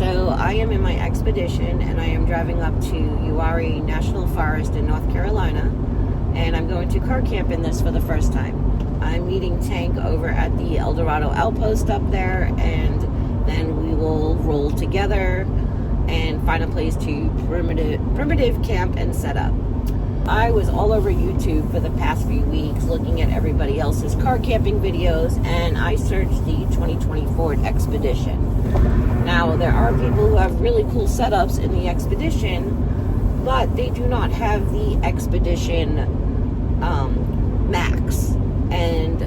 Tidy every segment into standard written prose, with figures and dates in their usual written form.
So I am in my Expedition and I am driving up to Uwharrie National Forest in North Carolina, and I'm going to car camp in this for the first time. I'm meeting Tank over at the Eldorado Outpost up there, and then we will roll together and find a place to primitive camp and set up. I was all over YouTube for the past few weeks looking at everybody else's car camping videos, and I searched the 2020 Ford Expedition. Now, there are people who have really cool setups in the Expedition, but they do not have the Expedition Max. And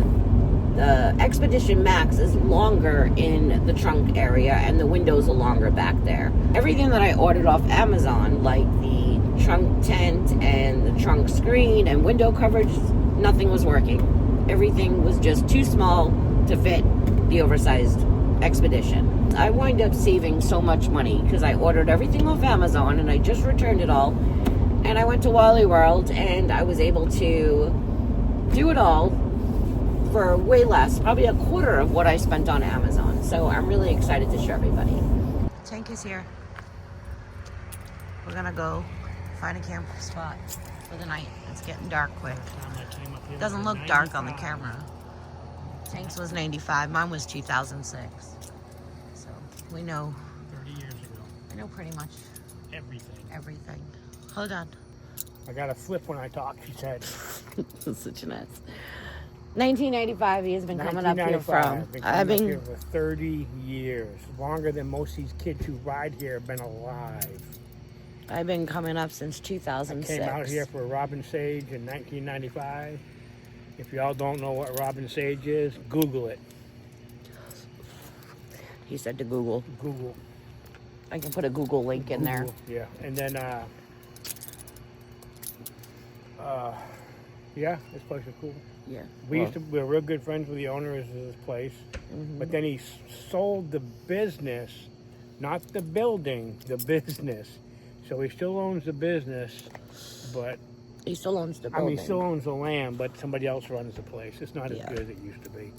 the Expedition Max is longer in the trunk area, and the windows are longer back there. Everything that I ordered off Amazon, like the trunk tent and the trunk screen and window coverage, nothing was working. Everything was just too small to fit the oversized Expedition. I wind up saving so much money because I ordered everything off Amazon and I just returned it all, and I went to Wally World and I was able to do it all for way less, probably a quarter of what I spent on Amazon. So I'm really excited to show everybody. Tank is here. We're gonna go find a camp spot for the night. It's getting dark quick. It doesn't look dark on the camera. Tank's was 95, mine was 2006. So we know. 30 years ago. I know pretty much everything. Hold on. I got a flip when I talk, she said. Such an ass. 1995, he has been coming up here from. I've been here for 30 years. Longer than most of these kids who ride here have been alive. I've been coming up since 2006. I came out here for Robin Sage in 1995. If y'all don't know what Robin Sage is, Google it. He said to Google. Google. I can put a Google link in there. Yeah, and then, yeah, this place is cool. Yeah. We were real good friends with the owner of this place, but then he sold the business, not the building, the business. So he still owns the business, but he still owns the building. I mean, he still owns the land, but somebody else runs the place. It's not as good as it used to be.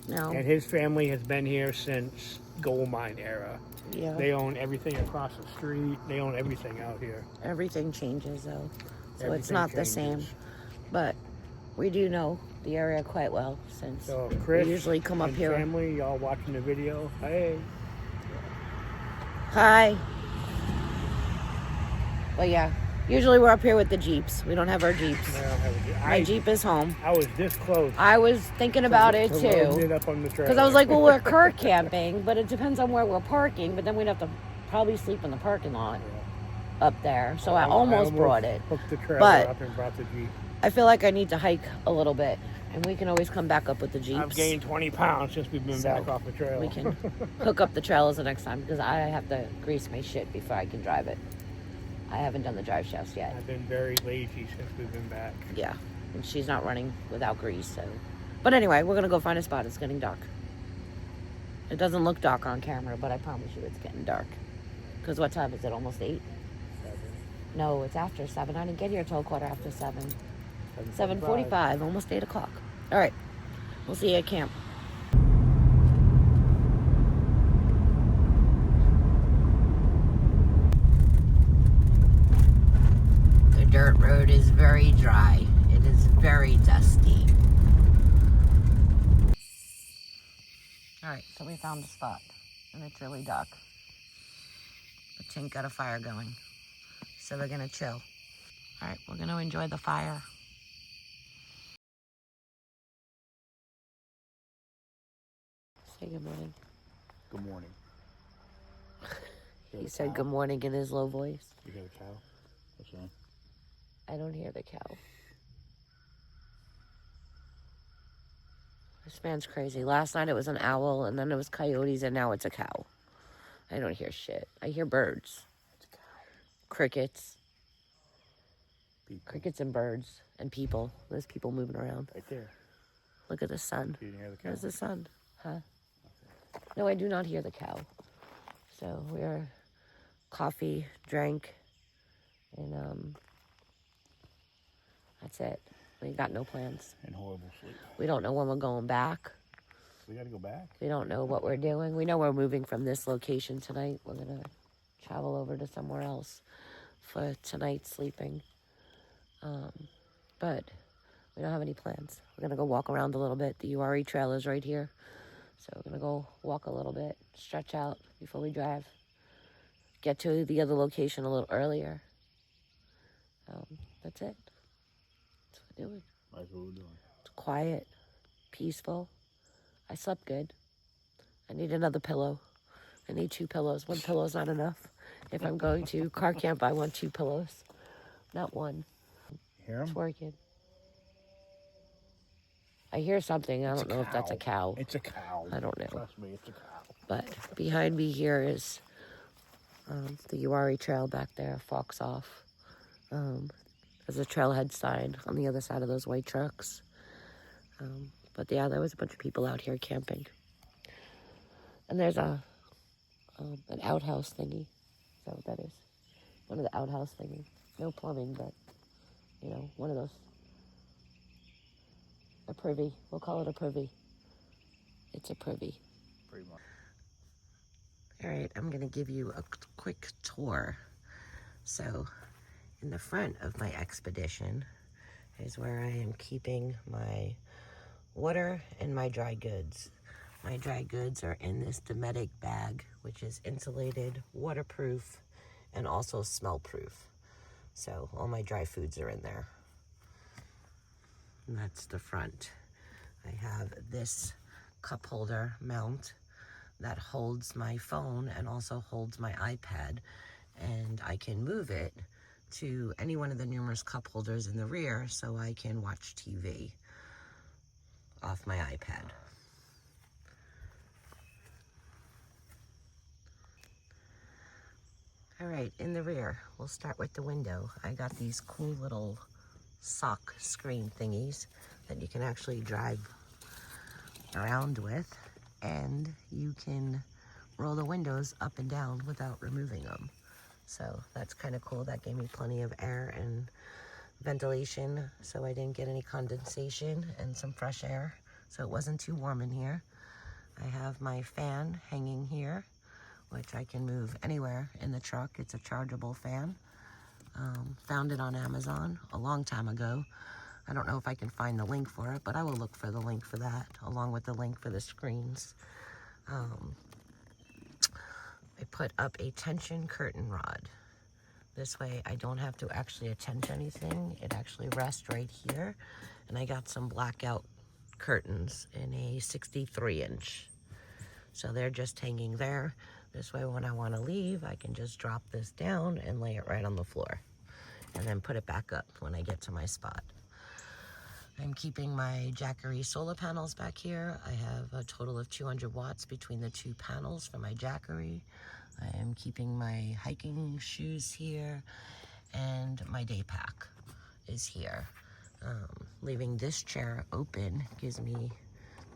No. And his family has been here since gold mine era. Yeah. They own everything across the street. They own everything out here. Everything changes, though. So Everything it's not changes. the same. But we do know the area quite well since So Chris we usually come up and here. family, y'all watching the video. Hey. Hi. Well, yeah. Usually we're up here with the Jeeps. We don't have our Jeeps. I don't have a Jeep. My Jeep is home. I was this close. I was thinking about it to too. loading it up on the trailer. Because I was like, well, we're car camping, but it depends on where we're parking. But then we'd have to probably sleep in the parking lot up there. So I almost brought it. Hooked the trailer But up and brought the Jeep. I feel like I need to hike a little bit. And we can always come back up with the Jeeps. I've gained 20 pounds since we've been back off the trail. We can hook up the trailers the next time because I have to grease my shit before I can drive it. I haven't done the drive shafts yet. I've been very lazy since we've been back. Yeah, and she's not running without grease, so. But anyway, we're gonna go find a spot. It's getting dark. It doesn't look dark on camera, but I promise you it's getting dark. Because what time is it? Almost 8? 7. No, it's after 7. I didn't get here till 7:15. 7:45, almost 8 o'clock. All right, we'll see you at camp. The dirt road is very dry. It is very dusty. All right, so we found a spot, and it's really dark. But Tink got a fire going, so we're gonna chill. All right, we're gonna enjoy the fire. Say good morning. Good morning. He said good morning in his low voice. You hear the cow? What's that? I don't hear the cow. This man's crazy. Last night it was an owl, and then it was coyotes, and now it's a cow. I don't hear shit. I hear birds. It's a cow. Crickets. People. Crickets and birds and people. There's people moving around. Right there. Look at the sun. You didn't hear the cow? There's the sun. Huh? No, I do not hear the cow. So we're coffee, drank, and that's it. We got no plans. And horrible sleep. We don't know when we're going back. We gotta go back. We don't know what we're doing. We know we're moving from this location tonight. We're going to travel over to somewhere else for tonight's sleeping. But we don't have any plans. We're going to go walk around a little bit. The Uwharrie trail is right here. So we're going to go walk a little bit, stretch out before we drive. Get to the other location a little earlier. That's it. That's what we're doing. That's what we're doing. It's quiet, peaceful. I slept good. I need another pillow. I need 2 pillows. 1 pillow is not enough. If I'm going to car camp, I want 2 pillows, not 1. Hear 'em? It's working. I hear something. I don't know if that's a cow. It's a cow. I don't know. Trust me, it's a cow. But behind me here is the Uwharrie trail back there, Fox Off. There's a trailhead sign on the other side of those white trucks. But yeah, there was a bunch of people out here camping. And there's an outhouse thingy. Is that what that is? One of the outhouse thingy. No plumbing, but, you know, one of those. A privy. We'll call it a privy. It's a privy. Pretty much. All right, I'm going to give you a quick tour. So, in the front of my expedition is where I am keeping my water and my dry goods. My dry goods are in this Dometic bag, which is insulated, waterproof, and also smell-proof. So all my dry foods are in there. And that's the front. I have this cup holder mount that holds my phone and also holds my iPad, and I can move it to any one of the numerous cup holders in the rear so I can watch TV off my iPad. All right, in the rear, we'll start with the window. I got these cool little sock screen thingies that you can actually drive around with, and you can roll the windows up and down without removing them. So that's kind of cool. That gave me plenty of air and ventilation, so I didn't get any condensation, and some fresh air, so it wasn't too warm in here. I have my fan hanging here, which I can move anywhere in the truck. It's a chargeable fan. Found it on Amazon a long time ago. I don't know if I can find the link for it, but I will look for the link for that, along with the link for the screens. I put up a tension curtain rod. This way I don't have to actually attach anything. It actually rests right here. And I got some blackout curtains in a 63-inch. So they're just hanging there. This way when I want to leave, I can just drop this down and lay it right on the floor. And then put it back up when I get to my spot. I'm keeping my jackery solar panels back here. I have a total of 200 watts between the 2 panels for my jackery. I am keeping my hiking shoes here, and my day pack is here. Leaving this chair open gives me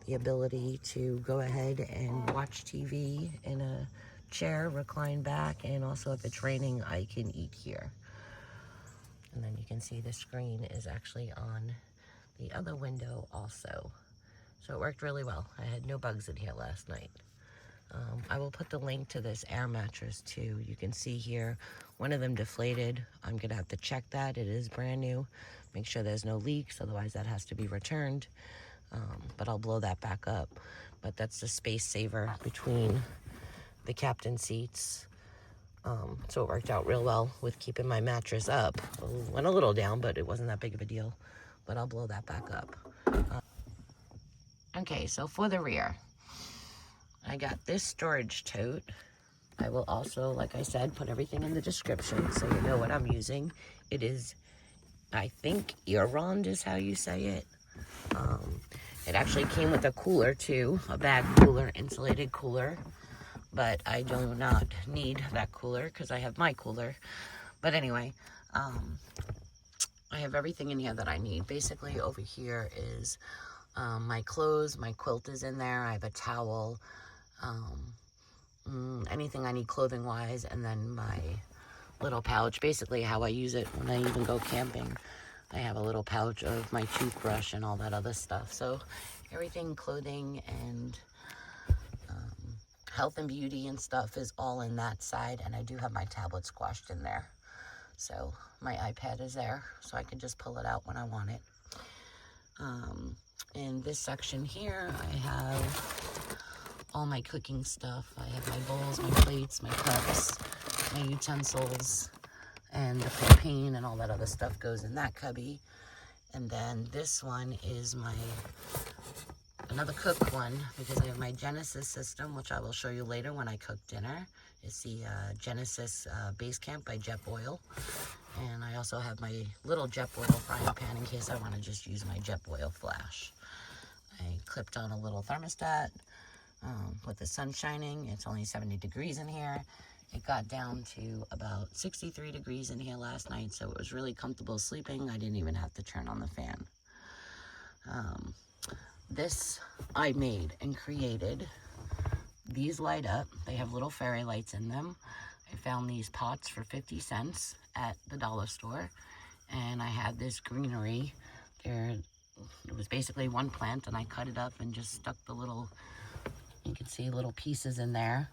the ability to go ahead and watch TV in a chair, recline back, and also if it's raining, I can eat here. And then you can see the screen is actually on the other window also. So it worked really well. I had no bugs in here last night. I will put the link to this air mattress too. You can see here, one of them deflated. I'm gonna have to check that. It is brand new. Make sure there's no leaks, otherwise that has to be returned. But I'll blow that back up. But that's the space saver between the captain seats. So it worked out real well with keeping my mattress up. Went a little down, but it wasn't that big of a deal. But I'll blow that back up. Okay, so for the rear, I got this storage tote. I will also, like I said, put everything in the description so you know what I'm using. It is, I think, Uwharrie is how you say it. It actually came with a cooler too, a bag cooler, insulated cooler. But I do not need that cooler because I have my cooler. But anyway, I have everything in here that I need. Basically over here is my clothes, my quilt is in there. I have a towel, anything I need clothing wise, and then my little pouch, basically how I use it when I even go camping. I have a little pouch of my toothbrush and all that other stuff. So everything, clothing and health and beauty and stuff is all in that side. And I do have my tablet squashed in there. So my iPad is there, so I can just pull it out when I want it. In this section here, I have all my cooking stuff. I have my bowls, my plates, my cups, my utensils, and the propane and all that other stuff goes in that cubby. And then this one is my another cook one, because I have my Genesis system, which I will show you later when I cook dinner. It's the Genesis Base Camp by Jetboil. And I also have my little Jetboil frying pan in case I want to just use my Jetboil flash. I clipped on a little thermostat with the sun shining. It's only 70 degrees in here. It got down to about 63 degrees in here last night, so it was really comfortable sleeping. I didn't even have to turn on the fan. This I made and created. These light up. They have little fairy lights in them. I found these pots for 50 cents at the dollar store, and I had this greenery. It was basically one plant, and I cut it up and just stuck the little, you can see little pieces in there.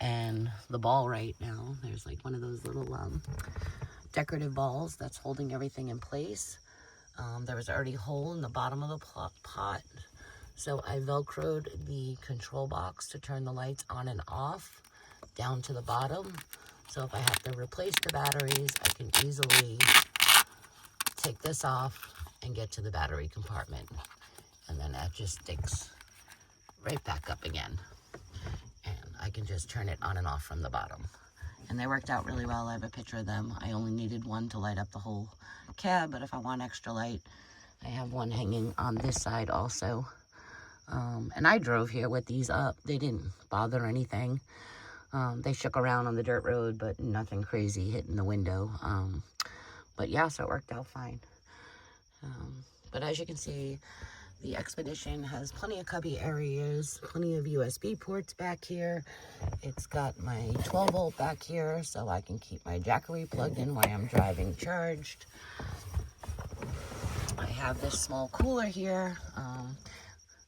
And the ball right now, there's like one of those little decorative balls that's holding everything in place. There was already a hole in the bottom of the pot, so I velcroed the control box to turn the lights on and off down to the bottom. So if I have to replace the batteries, I can easily take this off and get to the battery compartment. And then that just sticks right back up again. And I can just turn it on and off from the bottom. And they worked out really well. I have a picture of them. I only needed one to light up the whole cab, but if I want extra light, I have one hanging on this side also. And I drove here with these up. They didn't bother anything. They shook around on the dirt road, but nothing crazy hitting the window. But yeah, so it worked out fine. But as you can see, the Expedition has plenty of cubby areas, plenty of USB ports back here. It's got my 12 volt back here, so I can keep my jackery plugged in while I'm driving charged. I have this small cooler here.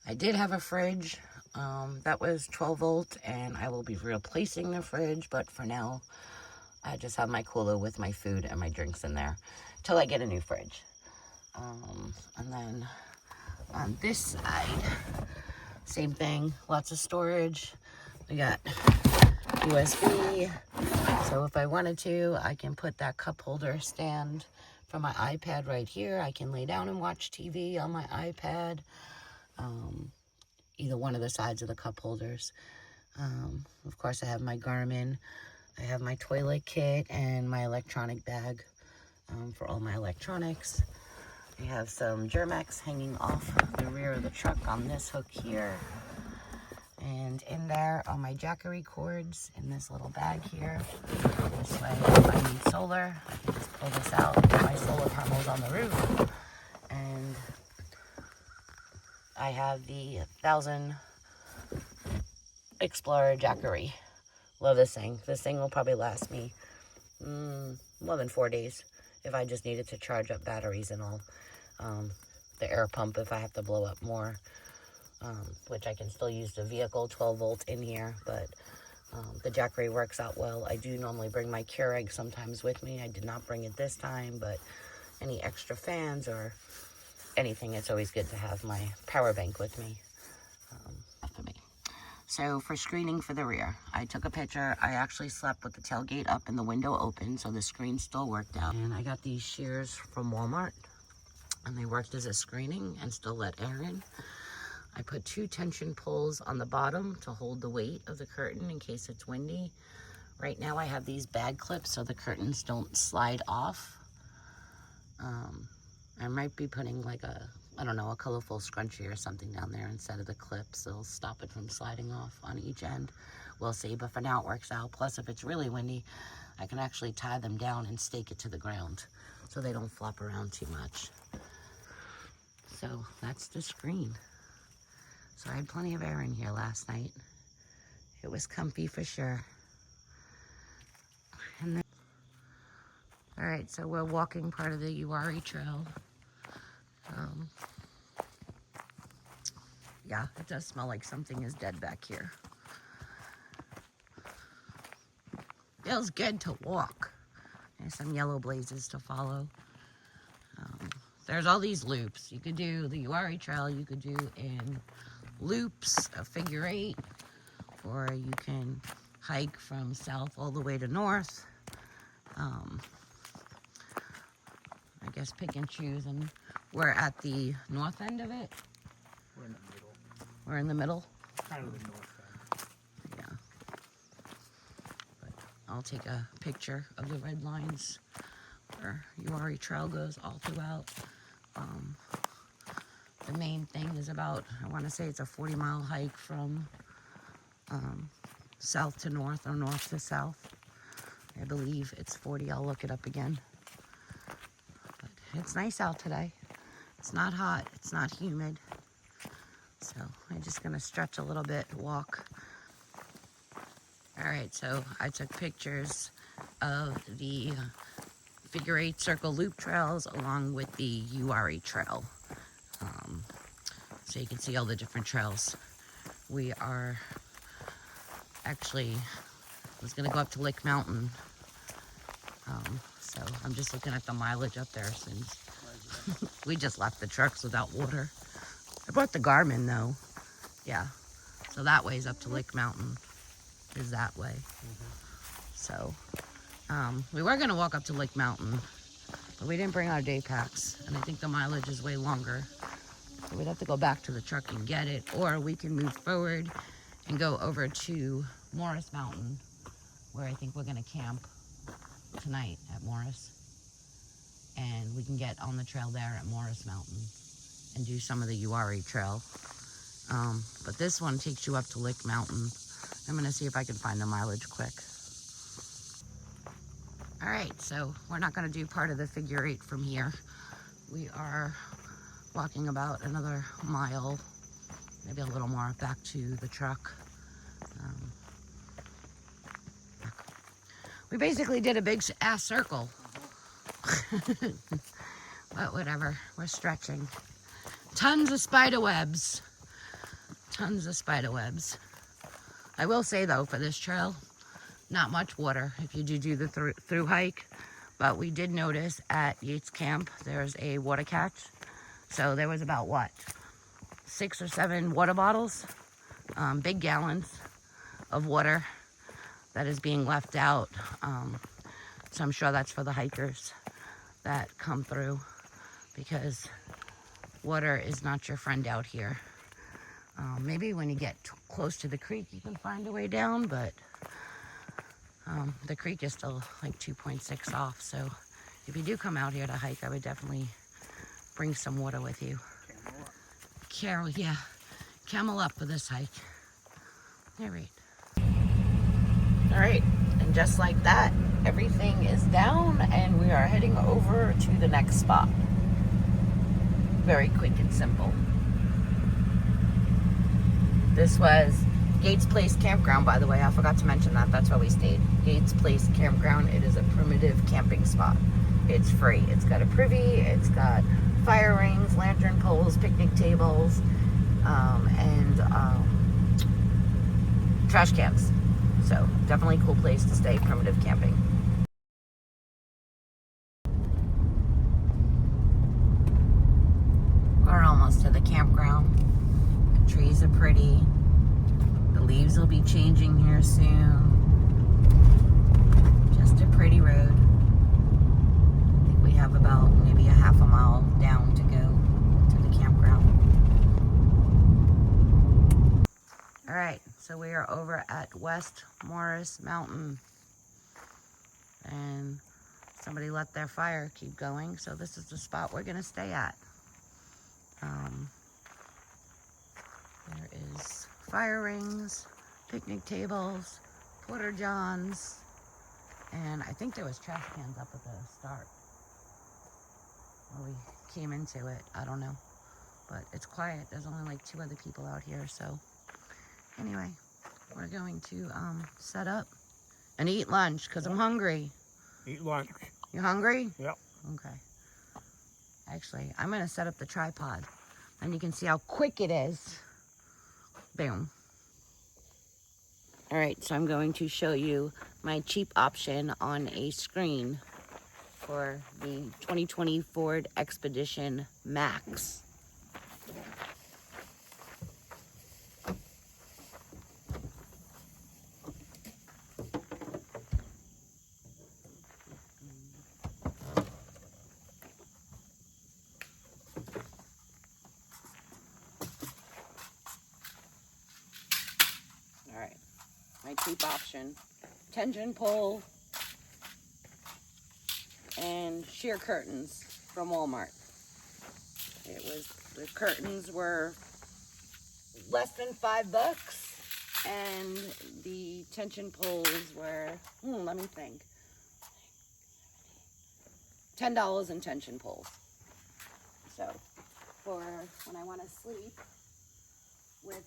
I did have a fridge that was 12 volt, and I will be replacing the fridge, but for now, I just have my cooler with my food and my drinks in there till I get a new fridge. And then on this side, same thing, lots of storage. We got USB, so if I wanted to, I can put that cup holder stand for my iPad right here. I can lay down and watch TV on my iPad, either one of the sides of the cup holders. Of course, I have my Garmin. I have my toilet kit and my electronic bag for all my electronics. I have some Germex hanging off the rear of the truck on this hook here. And in there are my jackery cords in this little bag here. This way, if I need solar, I can just pull this out, put my solar panels on the roof. And I have the 1000 Explorer jackery. Love this thing. This thing will probably last me more than 4 days if I just needed to charge up batteries and all. The air pump if I have to blow up more, which I can still use the vehicle 12 volt in here, but the jackery works out well. I do normally bring my Keurig sometimes with me. I did not bring it this time, but any extra fans or anything, it's always good to have my power bank with me. So for screening for the rear, I took a picture. I actually slept with the tailgate up and the window open, so the screen still worked out. And I got these shears from Walmart, and they worked as a screening and still let air in. I put 2 tension poles on the bottom to hold the weight of the curtain in case it's windy. Right now I have these bag clips so the curtains don't slide off. I might be putting like a colorful scrunchie or something down there instead of the clips. It'll stop it from sliding off on each end. We'll see, but for now it works out. Plus, if it's really windy, I can actually tie them down and stake it to the ground so they don't flop around too much. So that's the screen. So I had plenty of air in here last night. It was comfy for sure. And then, all right, so we're walking part of the Uwharrie Trail. Yeah, it does smell like something is dead back here. Feels good to walk. There's some yellow blazes to follow. There's all these loops. You could do the Uwharrie Trail, you could do in loops, a figure 8, or you can hike from south all the way to north. I guess pick and choose, and we're at the north end of it. We're in the middle. We're in the middle. Kind of the north end. Yeah. But I'll take a picture of the red lines where Uwharrie Trail goes all throughout. The main thing is about, I want to say it's a 40-mile hike from south to north or north to south. I believe it's 40. I'll look it up again. But it's nice out today. It's not hot. It's not humid. So I'm just going to stretch a little bit, walk. All right, so I took pictures of the figure 8 circle loop trails along with the Uwharrie Trail. So you can see all the different trails. We are actually, I was going to go up to Lake Mountain. So I'm just looking at the mileage up there since we just left the trucks without water. I brought the Garmin though. Yeah. So that way's up to Lake Mountain, is that way. So we were going to walk up to Lake Mountain, but we didn't bring our day packs. And I think the mileage is way longer. So we'd have to go back to the truck and get it, or we can move forward and go over to Morris Mountain, where I think we're going to camp tonight at Morris. And we can get on the trail there at Morris Mountain and do some of the Uwharrie Trail. But this one takes you up to Lake Mountain. I'm going to see if I can find the mileage quick. All right, so we're not going to do part of the figure 8 from here. We are walking about another mile, maybe a little more, back to the truck. We basically did a big ass circle. But whatever, we're stretching. Tons of spider webs. Tons of spider webs. I will say though, for this trail, not much water if you do the through hike. But we did notice at Yates Camp, there's a water catch. So there was about, what, 6 or 7 water bottles, big gallons of water that is being left out. So I'm sure that's for the hikers that come through, because water is not your friend out here. Maybe when you get close to the creek, you can find a way down, but the creek is still like 2.6 off. So if you do come out here to hike, I would definitely bring some water with you. Camel up. Yeah. Camel up for this hike. All right. All right. And just like that, everything is down and we are heading over to the next spot. Very quick and simple. This was Yates Place Campground, by the way. I forgot to mention that. That's where we stayed. Yates Place Campground. It is a primitive camping spot. It's free. It's got a privy. It's got fire rings, lantern poles, picnic tables, and trash cans. So definitely a cool place to stay, primitive camping. We're almost to the campground. The trees are pretty. The leaves will be changing here soon. Just a pretty road. I think we have about maybe a half a mile down to go to the campground. All right, so we are over at West Morris Mountain. And somebody let their fire keep going, so this is the spot we're gonna stay at. There is fire rings, picnic tables, porta johns, and I think there was trash cans up at the start when we came into it. I don't know, but it's quiet. There's only like 2 other people out here. So anyway, we're going to set up and eat lunch because I'm hungry. Eat lunch. You hungry? Yep. Okay. Actually, I'm going to set up the tripod and you can see how quick it is. Boom. All right, so I'm going to show you my cheap option on a screen for the 2020 Ford Expedition Max. All right, my cheap option, tension pole and sheer curtains from Walmart. The curtains were less than $5, and the tension poles were, let me think, $10 in tension poles. So for when I want to sleep with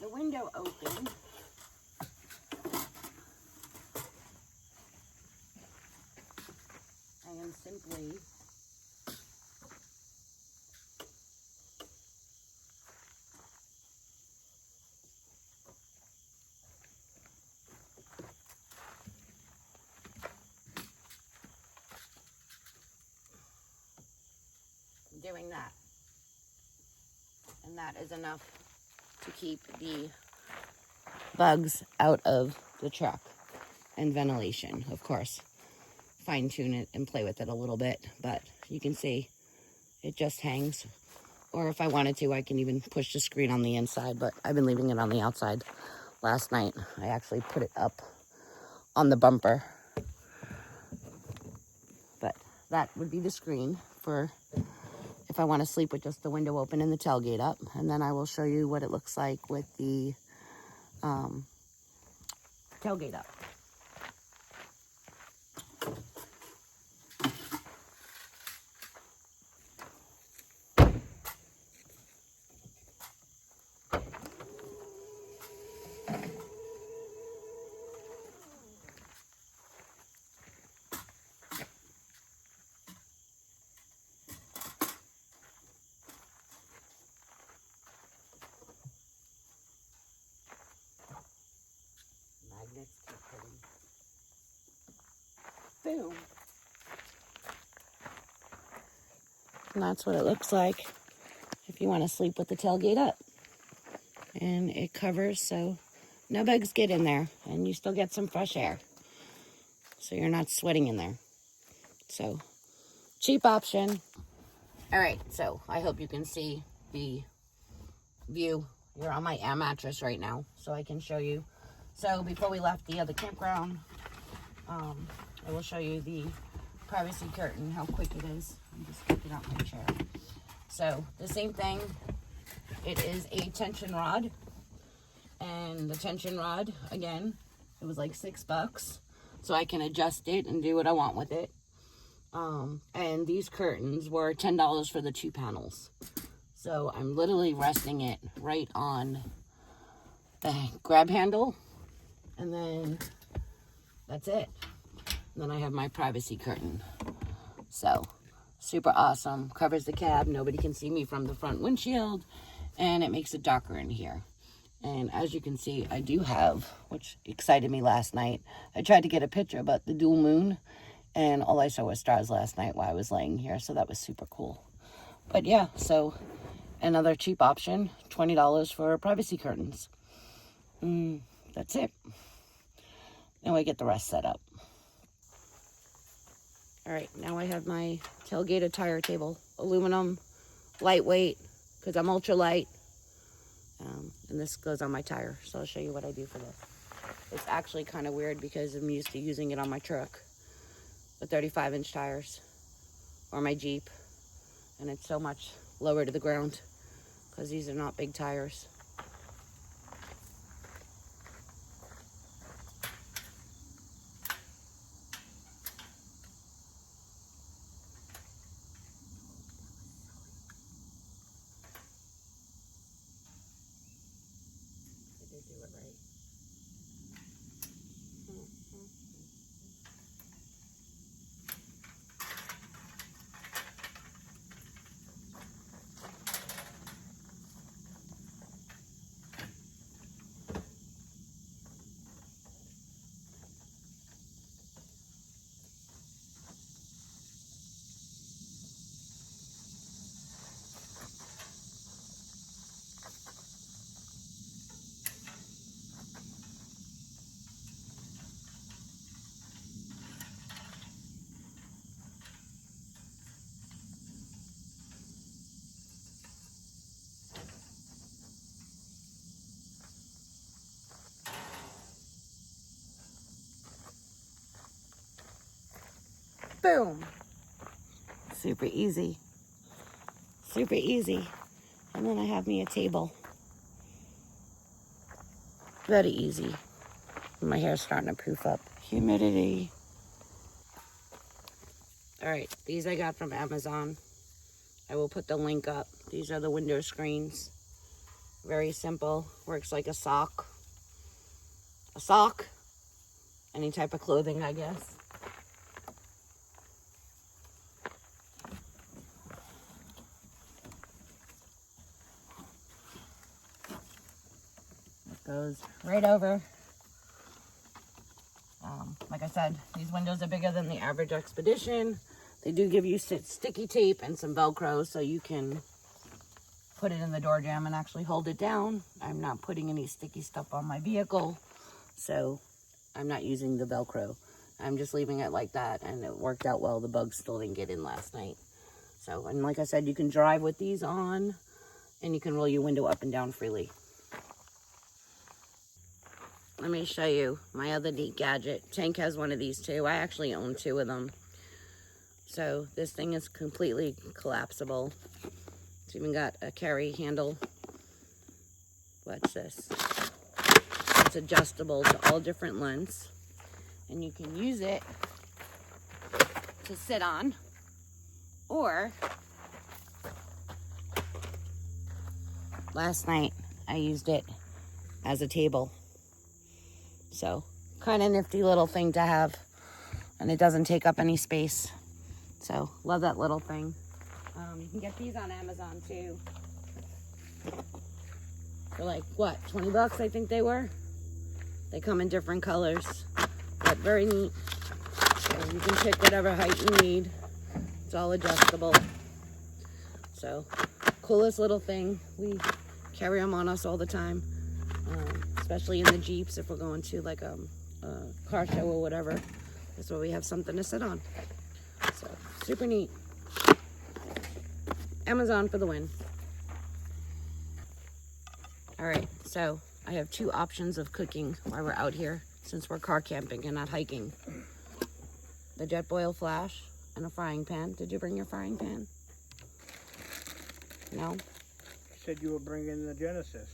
the window open, I am simply doing that. And that is enough to keep the bugs out of the truck. And ventilation, of course. Fine tune it and play with it a little bit, but you can see it just hangs. Or if I wanted to, I can even push the screen on the inside, but I've been leaving it on the outside. Last night, I actually put it up on the bumper. But that would be the screen for if I want to sleep with just the window open and the tailgate up. And then I will show you what it looks like with the tailgate up. Magnets keep hitting. Boom. And that's what it looks like if you want to sleep with the tailgate up. And it covers so no bugs get in there and you still get some fresh air. So you're not sweating in there. So, cheap option. All right, so I hope you can see the view. You're on my air mattress right now, so I can show you. So before we left the other campground, I will show you the privacy curtain, how quick it is. I'm just picking up my chair. So the same thing, it is a tension rod. And the tension rod, again, it was like $6. So I can adjust it and do what I want with it. And these curtains were $10 for the 2 panels. So I'm literally resting it right on the grab handle. And then that's it. And then I have my privacy curtain. So super awesome. Covers the cab. Nobody can see me from the front windshield. And it makes it darker in here. And as you can see, I do have, which excited me last night, I tried to get a picture about the dual moon, and all I saw was stars last night while I was laying here, so that was super cool. But yeah, so another cheap option, $20 for privacy curtains. That's it. Now I get the rest set up. All right, now I have my tailgated tire table, aluminum, lightweight, because I'm ultralight. And this goes on my tire, so I'll show you what I do for this. It's actually kind of weird because I'm used to using it on my truck with 35-inch tires or my Jeep, and it's so much lower to the ground because these are not big tires. I did do it right. boom. Super easy. Super easy. And then I have me a table. Very easy. My hair's starting to poof up. Humidity. All right, these I got from Amazon. I will put the link up. These are the window screens. Very simple. Works like a sock. A sock. Any type of clothing, I guess. It goes right over. Like I said, these windows are bigger than the average Expedition. They do give you sticky tape and some Velcro so you can put it in the door jamb and actually hold it down. I'm not putting any sticky stuff on my vehicle, so I'm not using the Velcro. I'm just leaving it like that, and it worked out well. The bugs still didn't get in last night. So, and like I said, you can drive with these on, and you can roll your window up and down freely. Let me show you my other neat gadget. Tank has one of these too. I actually own 2 of them. So this thing is completely collapsible. It's even got a carry handle. Watch this. It's adjustable to all different lengths. And you can use it to sit on, or last night I used it as a table. So, kind of nifty little thing to have, and it doesn't take up any space. So, love that little thing. You can get these on Amazon too. For like, what, 20 bucks I think they were? They come in different colors, but very neat. So you can pick whatever height you need. It's all adjustable. So, coolest little thing. We carry them on us all the time. Especially in the Jeeps if we're going to like a car show or whatever. That's where we have something to sit on. So, super neat. Amazon for the win. All right, so I have 2 options of cooking while we're out here, since we're car camping and not hiking. The Jetboil flash and a frying pan. Did you bring your frying pan? No? You said you were bringing the Genesis.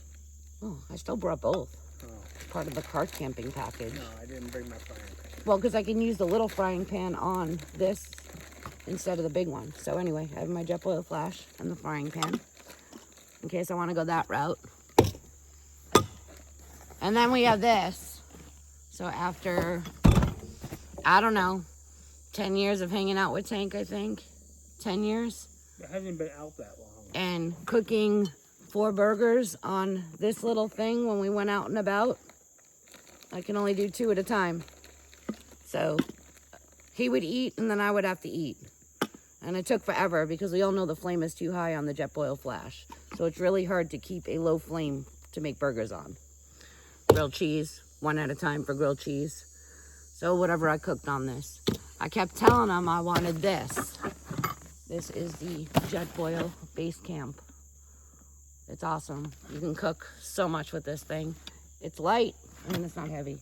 Oh, I still brought both. Oh. Part of the car camping package. No, I didn't bring my frying pan. Well, because I can use the little frying pan on this instead of the big one. So anyway, I have my Jetboil flash and the frying pan in case I want to go that route. And then we have this. So after, I don't know, 10 years of hanging out with Tank, I think. 10 years. It hasn't been out that long. And cooking 4 burgers on this little thing when we went out and about. I can only do 2 at a time. So he would eat and then I would have to eat. And it took forever because we all know the flame is too high on the Jetboil flash. So it's really hard to keep a low flame to make burgers on. Grilled cheese, 1 at a time for grilled cheese. So whatever I cooked on this. I kept telling him I wanted this. This is the Jetboil Base Camp. It's awesome. You can cook so much with this thing. It's light. I mean, it's not heavy.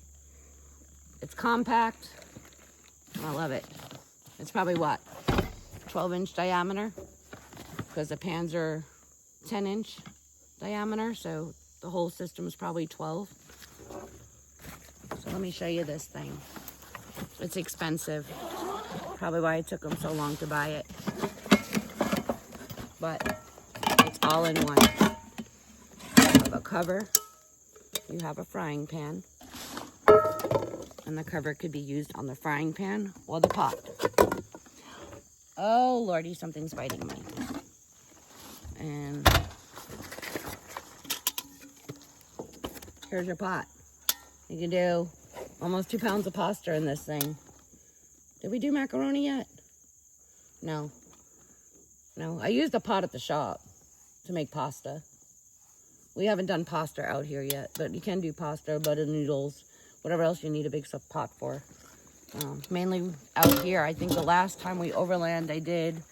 It's compact. I love it. It's probably what? 12-inch diameter? Because the pans are 10-inch diameter, so the whole system is probably 12. So let me show you this thing. It's expensive. Probably why it took them so long to buy it. But it's all in one. You have a cover. You have a frying pan. And the cover could be used on the frying pan or the pot. Oh, Lordy, something's biting me. And here's your pot. You can do almost 2 pounds of pasta in this thing. Did we do macaroni yet? No. No, I used a pot at the shop to make pasta. We haven't done pasta out here yet, but you can do pasta, butter noodles, whatever else you need a big pot for. Mainly out here, I think the last time we overland, I did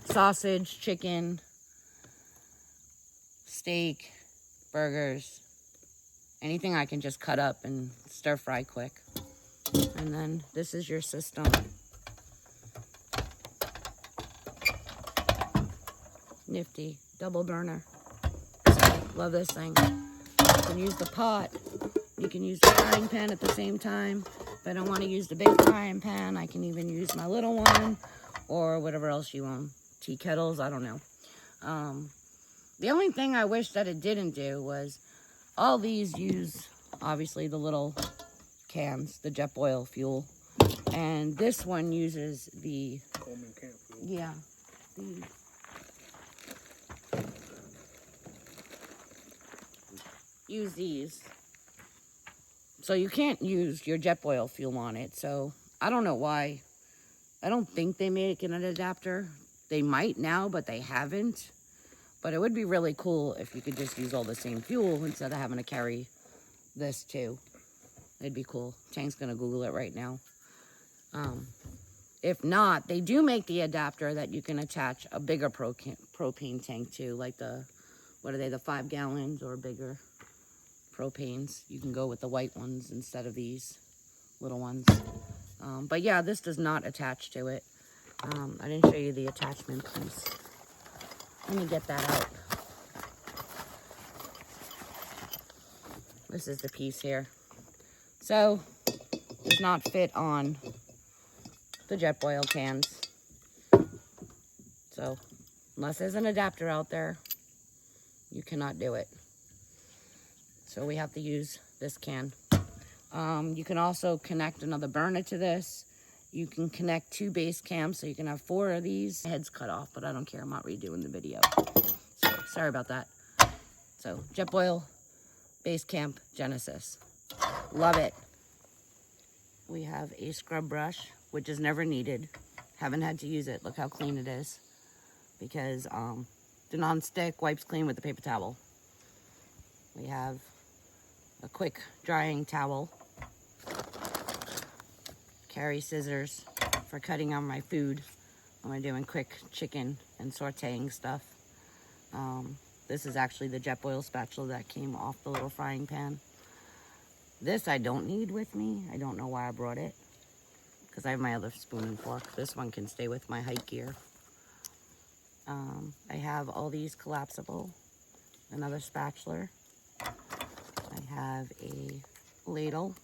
sausage, chicken, steak, burgers, anything I can just cut up and stir fry quick. And then this is your system. Nifty. Double burner. So, love this thing. You can use the pot. You can use the frying pan at the same time. If I don't want to use the big frying pan, I can even use my little one or whatever else you want. Tea kettles, I don't know. The only thing I wish that it didn't do was all these use, obviously, the little cans, the Jetboil fuel. And this one uses the... Coleman camp fuel. Yeah. Use these. So you can't use your Jetboil fuel on it. So I don't know why. I don't think they make an adapter. They might now, but they haven't. But it would be really cool if you could just use all the same fuel instead of having to carry this too. It'd be cool. Chang's gonna Google it right now. If not, they do make the adapter that you can attach a bigger propane tank to, like the, what are they, the 5 gallons or bigger propanes. You can go with the white ones instead of these little ones. But yeah, this does not attach to it. I didn't show you the attachment piece. Let me get that out. This is the piece here. So, does not fit on the Jetboil cans. So, unless there's an adapter out there, you cannot do it. So we have to use this can. You can also connect another burner to this. You can connect 2 base cams, so you can have 4 of these. My head's cut off, but I don't care. I'm not redoing the video. So, sorry about that. So, Jetboil Base Camp Genesis. Love it. We have a scrub brush, which is never needed. Haven't had to use it. Look how clean it is. Because the non-stick wipes clean with the paper towel. We have a quick drying towel. Carry scissors for cutting on my food when I'm doing quick chicken and sauteing stuff. This is actually the Jetboil spatula that came off the little frying pan. This I don't need with me. I don't know why I brought it, because I have my other spoon and fork. This one can stay with my hike gear. I have all these collapsible. Another spatula. I have a ladle.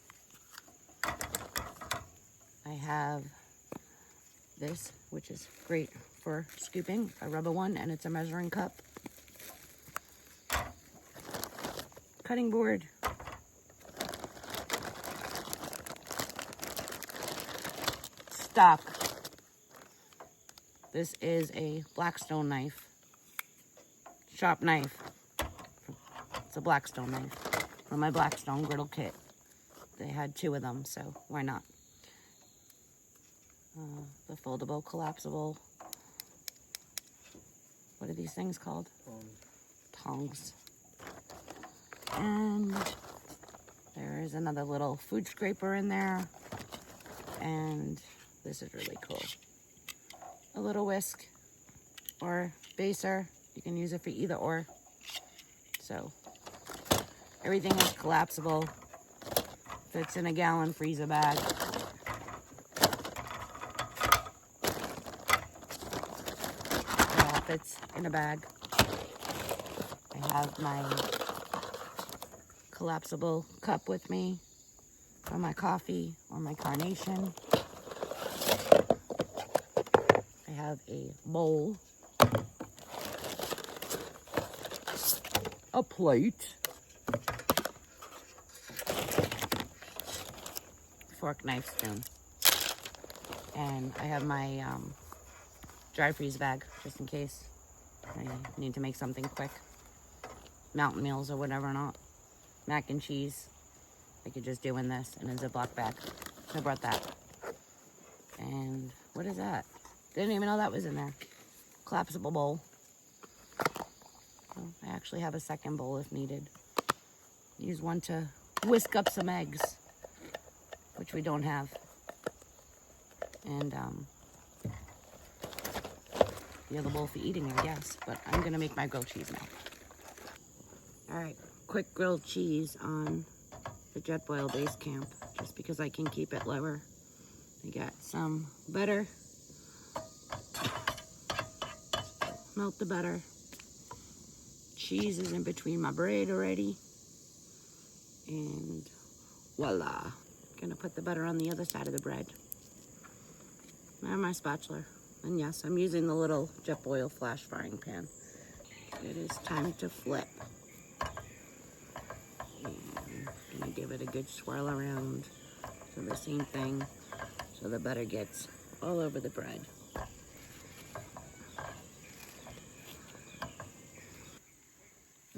I have this, which is great for scooping, a rubber one, and it's a measuring cup. Cutting board. Stock. This is a Blackstone knife. Sharp knife. It's a Blackstone knife from my Blackstone griddle kit. They had 2 of them, so why not? The foldable, collapsible. What are these things called? Tongs. And there is another little food scraper in there. And this is really cool. A little whisk or baser. You can use it for either or. So everything is collapsible. Fits in a gallon freezer bag. It all fits in a bag. I have my collapsible cup with me for my coffee or my carnation. I have a bowl, a plate, fork, knife, spoon, and I have my dry freeze bag just in case I need to make something quick, mountain meals or whatever, not mac and cheese. I could just do in this in a Ziploc bag. So I brought that. And what is that? Didn't even know that was in there. Collapsible bowl. So I actually have a second bowl if needed. Use one to whisk up some eggs, which we don't have. And the other bowl for eating, I guess. But I'm gonna make my grilled cheese now. All right, quick grilled cheese on the Jetboil base camp, just because I can keep it lower. I got some butter. Melt the butter, cheese is in between my bread already. And voila. Gonna put the butter on the other side of the bread. And my spatula. And yes, I'm using the little Jetboil flash frying pan. It is time to flip. And I'm gonna give it a good swirl around. So the same thing, so the butter gets all over the bread.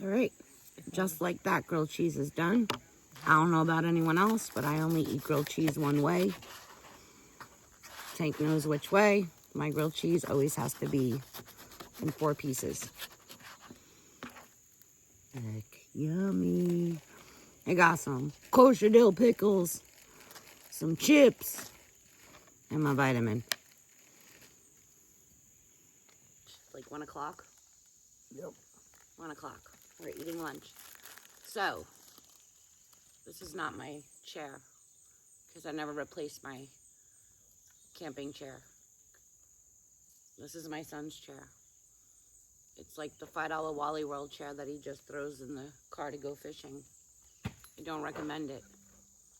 All right, just like that, grilled cheese is done. I don't know about anyone else, but I only eat grilled cheese one way. Tank knows which way. My grilled cheese always has to be in 4 pieces. Heck, yummy. I got some kosher dill pickles, some chips, and my vitamin. Like 1 o'clock? Yep. 1 o'clock. We're eating lunch. So, this is not my chair, because I never replaced my camping chair. This is my son's chair. It's like the $5 Wally World chair that he just throws in the car to go fishing. I don't recommend it.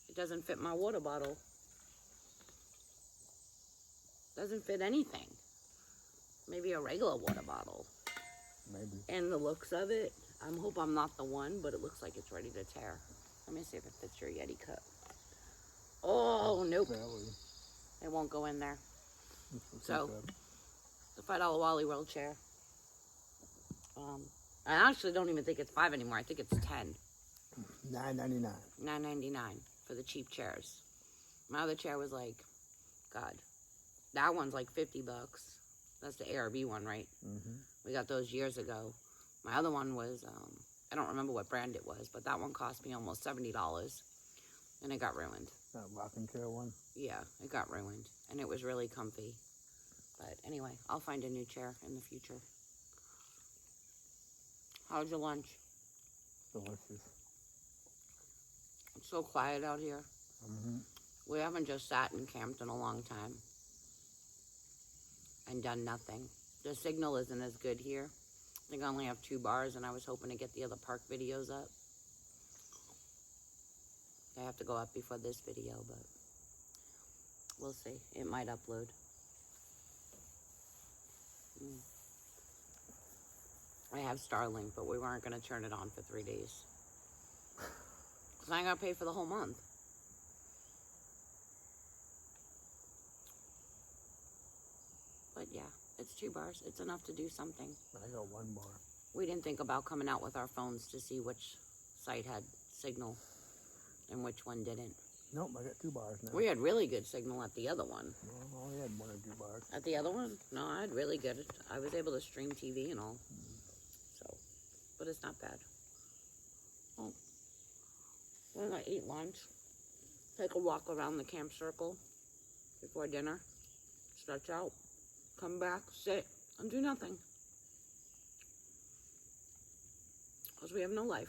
It doesn't fit my water bottle. Doesn't fit anything. Maybe a regular water bottle. Maybe. And the looks of it, I hope I'm not the one, but it looks like it's ready to tear. Let me see if it fits your Yeti cup. Oh, nope. It won't go in there. So, the $5 Wally World chair. I actually don't even think it's 5 anymore. I think it's 10. $9.99. $9.99 for the cheap chairs. My other chair was like, God, that one's like $50. That's the ARB one, right? Mm-hmm. We got those years ago. My other one was, I don't remember what brand it was, but that one cost me almost $70, and it got ruined. That rocking chair one? Yeah, it got ruined, and it was really comfy. But anyway, I'll find a new chair in the future. How's your lunch? Delicious. It's so quiet out here. Mm-hmm. We haven't just sat and camped in a long time and done nothing. The signal isn't as good here. I think I only have 2 bars, and I was hoping to get the other park videos up. They have to go up before this video, but we'll see. It might upload. I have Starlink, but we weren't going to turn it on for 3 days. Because I ain't got to pay for the whole month. But yeah, it's 2 bars. It's enough to do something. I got 1 bar. We didn't think about coming out with our phones to see which site had signal and which one didn't. Nope, I got 2 bars now. We had really good signal at the other one. Well, I only had 1 or 2 bars. At the other one? No, I had really good. I was able to stream TV and all. So, but it's not bad. Oh, we're gonna eat lunch. Take a walk around the camp circle before dinner. Stretch out. Come back, sit, and do nothing. Because we have no life.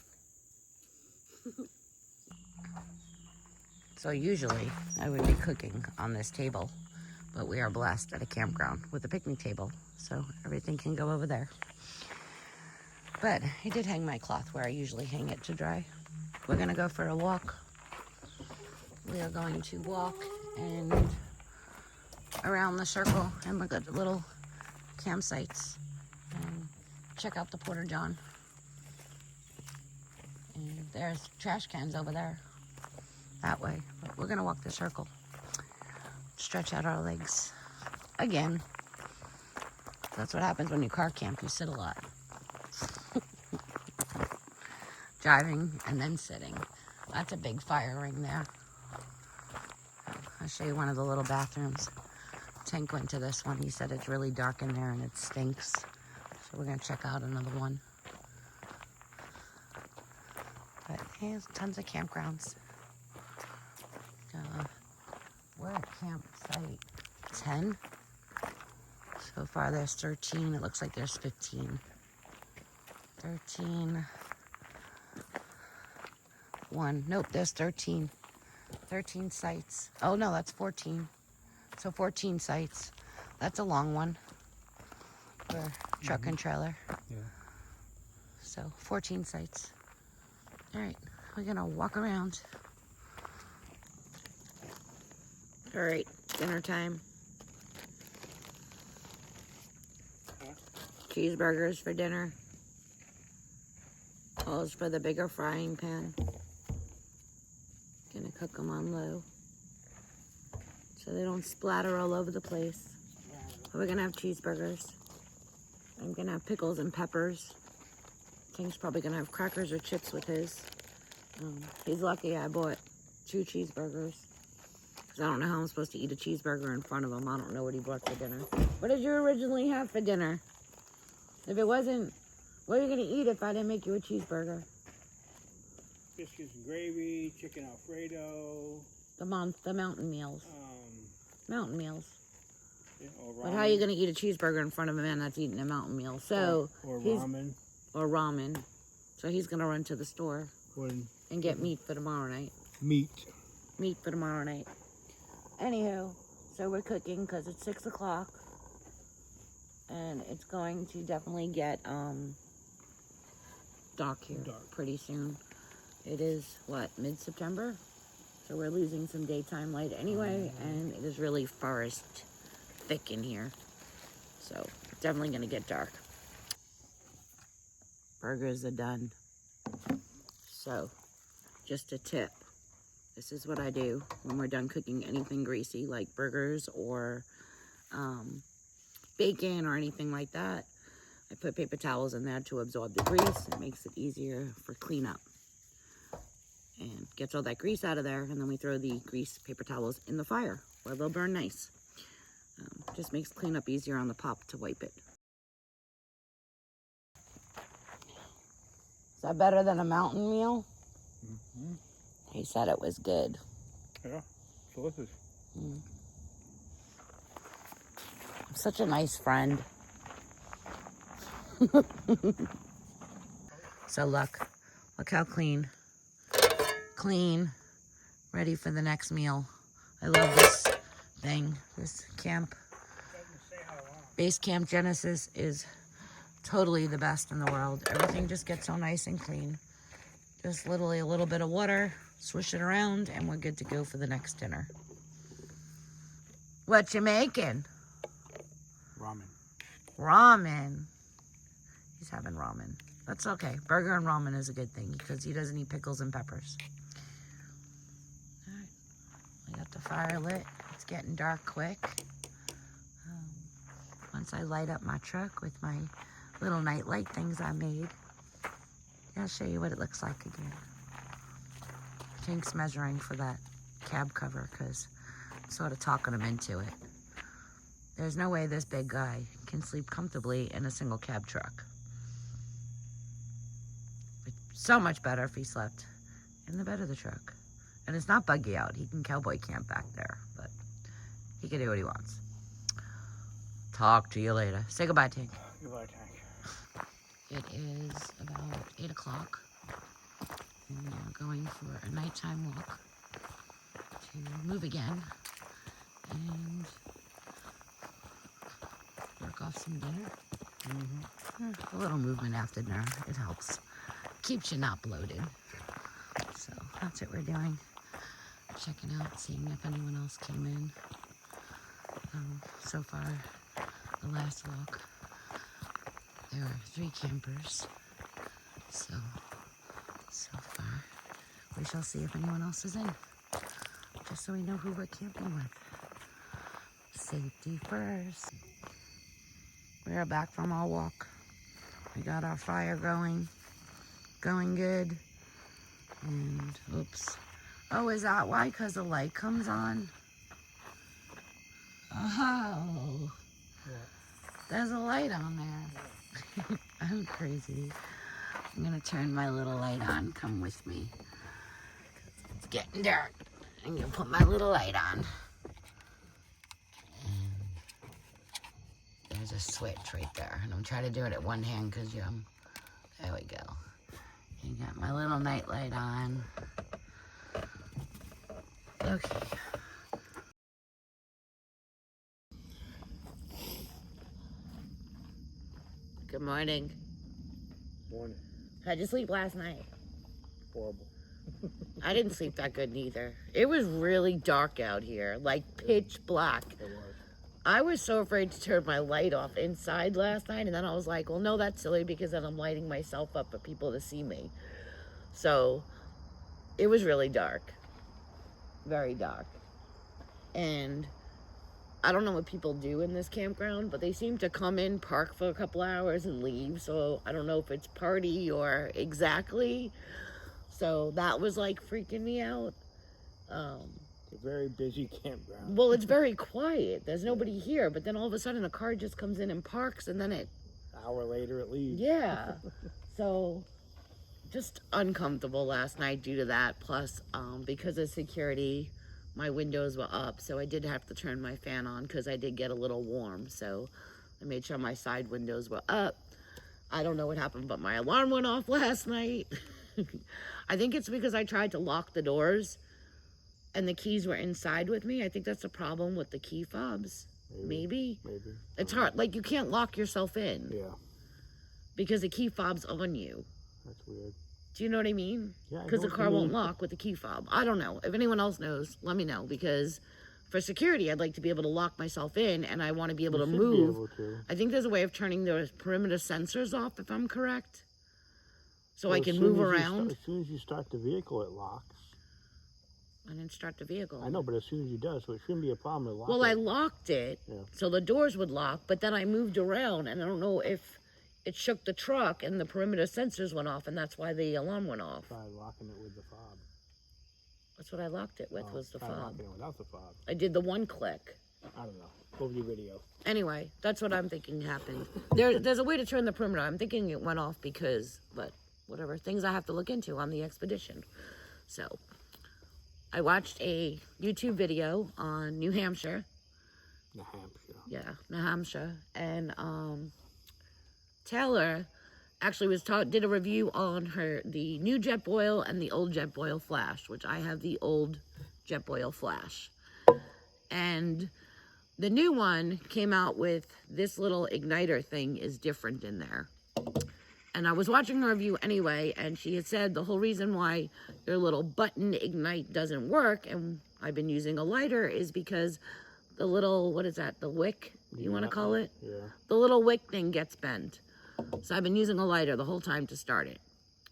So usually I would be cooking on this table, but we are blessed at a campground with a picnic table, so everything can go over there. But I did hang my cloth where I usually hang it to dry. We're gonna go for a walk. We are going to walk and around the circle and look at the little campsites and check out the Porta-John. And there's trash cans over there that way, but we're gonna walk the circle, stretch out our legs again. That's what happens when you car camp. You sit a lot. Driving and then sitting. That's a big fire ring there. I'll show you one of the little bathrooms. Tank went to this one. He said it's really dark in there and it stinks. So we're gonna check out another one. But there's tons of campgrounds. We're at campsite 10. So far there's 13. It looks like there's 15. 13. 1. Nope, there's 13. 13 sites. Oh no, that's 14. So 14 sites. That's a long one for truck and trailer. Yeah. So 14 sites. All right, we're gonna walk around. All right, dinner time. Cheeseburgers for dinner. Calls for the bigger frying pan. Gonna cook them on low so they don't splatter all over the place. But we're gonna have cheeseburgers. I'm gonna have pickles and peppers. King's probably gonna have crackers or chips with his. He's lucky I bought 2 cheeseburgers. Because I don't know how I'm supposed to eat a cheeseburger in front of him. I don't know what he bought for dinner. What did you originally have for dinner? If it wasn't, what are you gonna eat if I didn't make you a cheeseburger? Biscuits and gravy, chicken Alfredo. The mountain meals. Mountain meals. Yeah, or ramen. But how are you gonna eat a cheeseburger in front of a man that's eating a mountain meal? So or ramen. Or ramen. So he's gonna run to the store and get meat for tomorrow night. Meat for tomorrow night. Anywho, so we're cooking because it's 6 o'clock. And it's going to definitely get dark here pretty soon. It is, what, mid-September? So we're losing some daytime light anyway, and it is really forest thick in here. So it's definitely going to get dark. Burgers are done. So, just a tip. This is what I do when we're done cooking anything greasy, like burgers or bacon or anything like that. I put paper towels in there to absorb the grease. It makes it easier for cleanup. And gets all that grease out of there, and then we throw the grease paper towels in the fire where they'll burn nice. Just makes cleanup easier on the pop to wipe it. Is that better than a mountain meal? Mm-hmm. He said it was good. Yeah, delicious. I'm such a nice friend. So look how clean, ready for the next meal. I love this thing, this camp. Base Camp Genesis is totally the best in the world. Everything just gets so nice and clean. Just literally a little bit of water, swish it around, and we're good to go for the next dinner. What you making? Ramen. He's having ramen. That's okay. Burger and ramen is a good thing because he doesn't eat pickles and peppers. All right. We got the fire lit. It's getting dark quick. Once I light up my truck with my little night light things I made, I'll show you what it looks like again. Tank's measuring for that cab cover because I'm sort of talking him into it. There's no way this big guy can sleep comfortably in a single cab truck. It's so much better if he slept in the bed of the truck. And it's not buggy out. He can cowboy camp back there, but he can do what he wants. Talk to you later. Say goodbye, Tank. Goodbye, Tank. It is about 8 o'clock. And we're going for a nighttime walk to move again and work off some dinner. A little movement after dinner, it helps. Keeps you not bloated. So that's what we're doing. Checking out, seeing if anyone else came in. So far, the last walk, there are 3 campers. So far, we shall see if anyone else is in. Just so we know who we're camping with. Safety first. We are back from our walk. We got our fire going good. And, oops. Oh, is that why? Because the light comes on? Oh. There's a light on there. I'm crazy. I'm going to turn my little light on. Come with me. It's getting dark. I'm going to put my little light on. And there's a switch right there. And I'm trying to do it at one hand because there we go. You got my little night light on. Okay. Good morning. Morning. How'd you sleep last night? Horrible. I didn't sleep that good neither. It was really dark out here, like pitch black. It was. I was so afraid to turn my light off inside last night, and then I was like, well, no, that's silly because then I'm lighting myself up for people to see me. So it was really dark. Very dark. And I don't know what people do in this campground, but they seem to come in, park for a couple hours, and leave. So I don't know if it's party or exactly. So that was like freaking me out. It's a very busy campground. Well, it's very quiet. There's nobody here. But then all of a sudden a car just comes in and parks, and then it... An hour later it leaves. Yeah. So just uncomfortable last night due to that. Plus, because of security, my windows were up. So I did have to turn my fan on because I did get a little warm. So I made sure my side windows were up. I don't know what happened, but my alarm went off last night. I think it's because I tried to lock the doors and the keys were inside with me. I think that's a problem with the key fobs. Maybe. It's hard. Like, you can't lock yourself in. Yeah. Because the key fob's on you. That's weird. Do you know what I mean? Yeah. Because the car won't lock with the key fob. I don't know. If anyone else knows, let me know. Because for security, I'd like to be able to lock myself in, and I want to be able to move. Be able to. I think there's a way of turning the perimeter sensors off, if I'm correct. So Well, I can move around. As soon as you start the vehicle, it locks. I didn't start the vehicle. I know, but as soon as you do, so it shouldn't be a problem to lock Well, it. I locked it, so the doors would lock, but then I moved around, and I don't know if it shook the truck and the perimeter sensors went off, and that's why the alarm went off. Try locking it with the fob. That's what I locked it with, was the try fob. locking it without the fob. I did the one click. I don't know. Over your video. Anyway, that's what I'm thinking happened. There's a way to turn the perimeter. I'm thinking it went off because, but whatever, things I have to look into on the expedition. So I watched a YouTube video on New Hampshire. New Hampshire. Yeah, New Hampshire. And Taylor actually did a review on the new Jetboil and the old Jetboil Flash, which I have the old Jetboil Flash. And the new one came out with this little igniter thing is different in there. And I was watching her review anyway, and she had said the whole reason why your little button ignite doesn't work, and I've been using a lighter, is because the little, what is that, the wick, you want to call it? Yeah. The little wick thing gets bent. So I've been using a lighter the whole time to start it.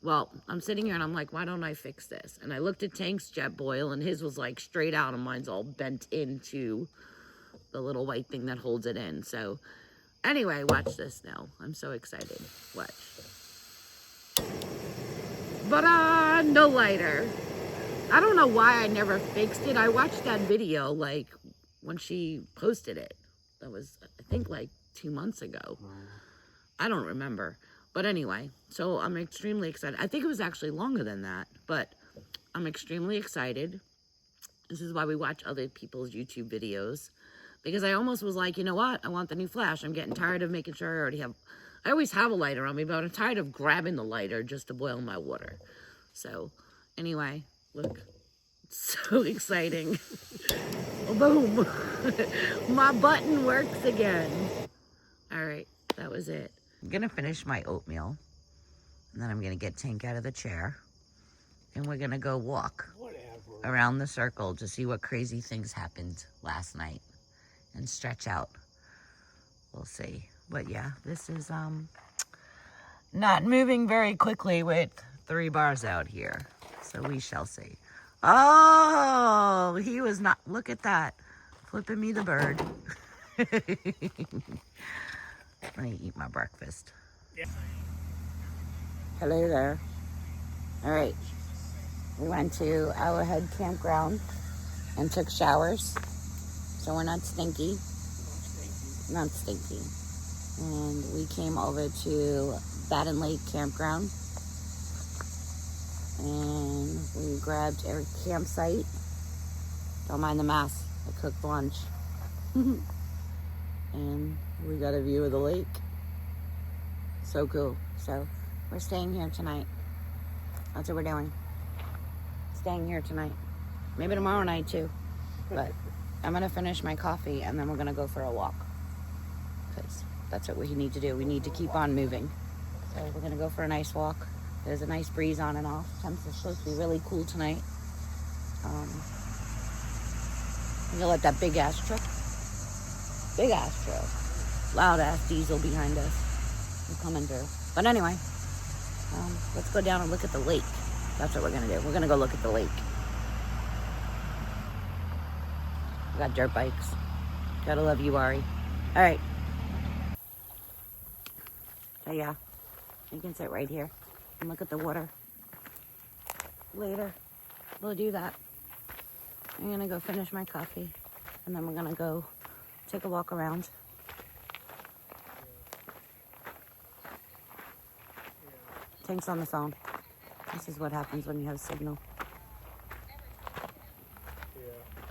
Well, I'm sitting here and I'm like, why don't I fix this? And I looked at Tank's Jetboil, and his was like straight out, and mine's all bent into the little white thing that holds it in. So anyway, watch this now. I'm so excited. Watch. But no lighter. I don't know why I never fixed it. I watched that video like when she posted it. That was, I think, like 2 months ago. I don't remember. But anyway, so I'm extremely excited. I think it was actually longer than that, but I'm extremely excited. This is why we watch other people's YouTube videos. Because I almost was like, you know what? I want the new Flash. I'm getting tired of making sure I always have a lighter on me, but I'm tired of grabbing the lighter just to boil my water. So anyway, look, it's so exciting. Boom. My button works again. All right, that was it. I'm going to finish my oatmeal, and then I'm going to get Tank out of the chair, and we're going to go walk around the circle to see what crazy things happened last night and stretch out. We'll see. But yeah, this is not moving very quickly with 3 bars out here. So we shall see. Oh, he was not. Look at that. Flipping me the bird. Let me eat my breakfast. Yeah. Hello there. All right. We went to our head campground and took showers. So we're not stinky. Not stinky. And we came over to Badin Lake campground. And we grabbed a campsite. Don't mind the mess. I cooked lunch. And we got a view of the lake. So cool. So we're staying here tonight. That's what we're doing. Staying here tonight. Maybe tomorrow night too. But I'm going to finish my coffee and then we're going to go for a walk. Because that's what we need to do. We need to keep on moving. So we're going to go for a nice walk There's a nice breeze on and off. Temps are supposed to be really cool tonight. I'm gonna let that big ass truck, loud ass diesel behind us. We're coming through. But anyway, let's go down and look at the lake. That's what we're gonna do. We're gonna go look at the lake. We got dirt bikes. Gotta love Uwharrie. All right. So yeah, you can sit right here and look at the water. Later, we'll do that. I'm gonna go finish my coffee, and then we're gonna go take a walk around. Tank's on the phone. This is what happens when you have signal. Yeah.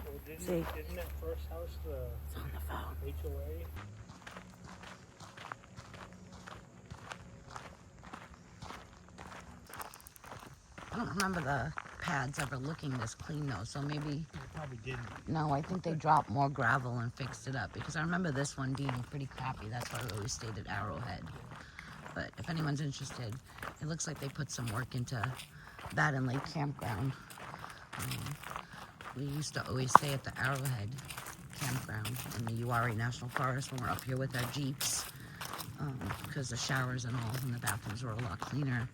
Well, See? Didn't that first house It's on the phone. HOA? I don't remember the pads ever looking this clean though, so maybe... They probably didn't. No, I think they dropped more gravel and fixed it up, because I remember this one being pretty crappy. That's why we always stayed at Arrowhead. But if anyone's interested, it looks like they put some work into Badin Lake campground. We used to always stay at the Arrowhead campground in the Uwharrie National Forest when we're up here with our Jeeps, because the showers and all and the bathrooms were a lot cleaner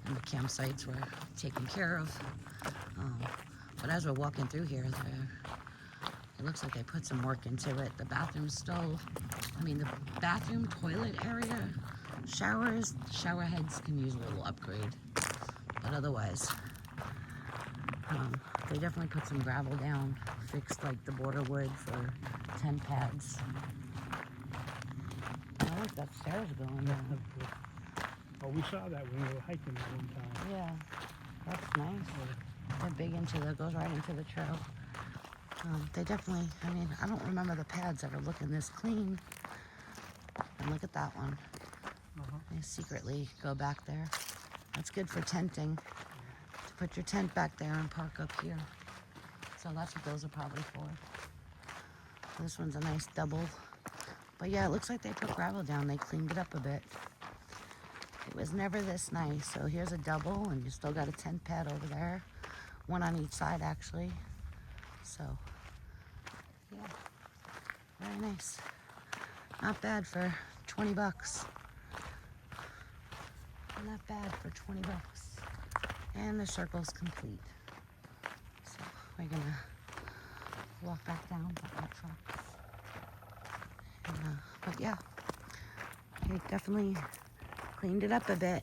and the campsites were taken care of. But as we're walking through here, it looks like they put some work into it. The bathroom's still, the bathroom, toilet area, showers, shower heads can use a little upgrade. But otherwise, they definitely put some gravel down, fixed like the border wood for tent pads. I like that stairs going down. Oh, we saw that when we were hiking that one time. Yeah, that's nice. They're big goes right into the trail. They definitely, I don't remember the pads ever looking this clean. And look at that one. They secretly go back there. That's good for tenting. To put your tent back there and park up here. So that's what those are probably for. This one's a nice double. But yeah, it looks like they put gravel down. They cleaned it up a bit. It was never this nice. So here's a double, and you still got a tent pad over there. One on each side, actually. So, yeah. Very nice. Not bad for 20 bucks. Not bad for 20 bucks. And the circle's complete. So, we're gonna walk back down to our trucks. And, but yeah, they definitely cleaned it up a bit.